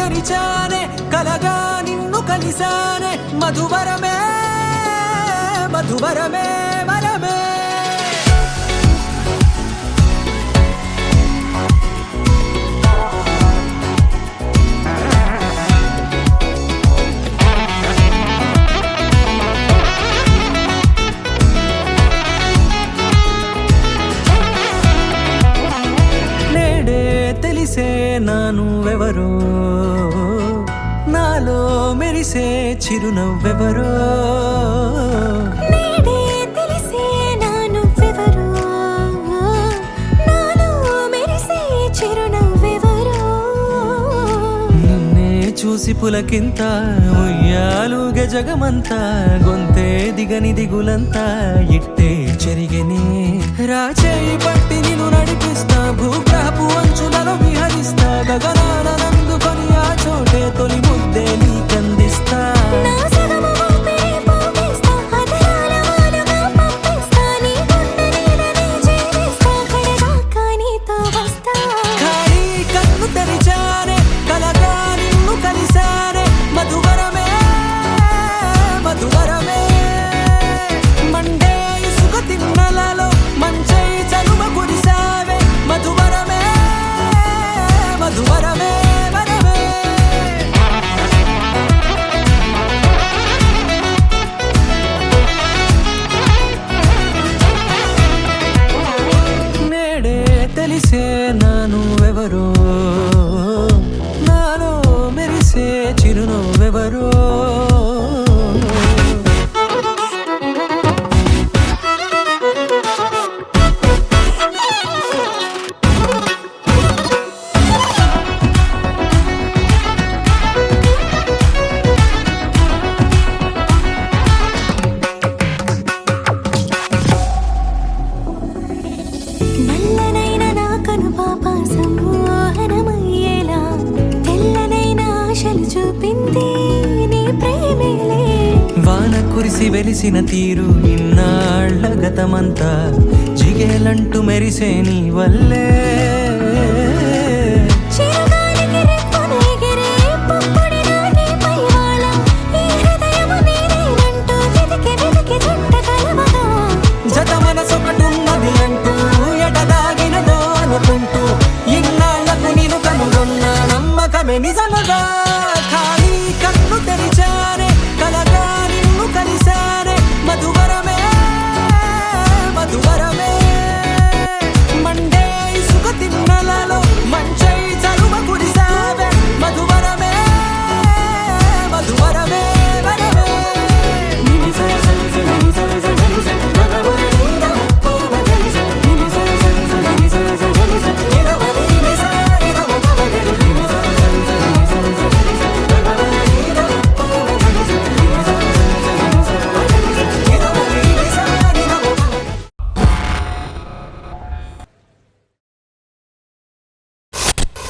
తెరిచానే కలగా నిన్ను కలిసానే మధువరమే మధువరమే వరమే తెలిసే నానువెవరో నాలో మెరిసే చిరునవ్వెవరో తెలిసే నానువెవరో నాలో మెరిసే చిరునవ్వెవరో నిన్నే చూసి పులకింత ఉయ్యాలుగే జగమంతా గొంతే దిగని దిగులంతా ఇట్టే చెరిగెనే రాచేయి పట్టి నిన్ను నడిపిస్తా భూగ్రహపు అంచులలో విహరిస్తా గగనాన నందుకొని ఆ చోటే తొలి ముద్దే నీకందిస్తా ఖాళీ కన్ను తెరిచానే కలగా నిన్ను కలిసానే మధువరమే మధువరమే మండే ఇసుక తిన్నలలో మంచై చలువ కురిసావే మధువరమే మధువరమే వరమే నేడే తెలిసే నానువెవరో నాలో మెరిసే చిరునవ్వెవరో నల్లనైన నా కనుపాప సమ్మోహనమయ్యేలా తెల్లనైన ఆశలు చూపింది నీ ప్రేమేలే వాన కురిసి వెలిసిన తీరు ఇన్నాళ్ల గతమంతా జిగేలంటూ మెరిసే నీ వల్లే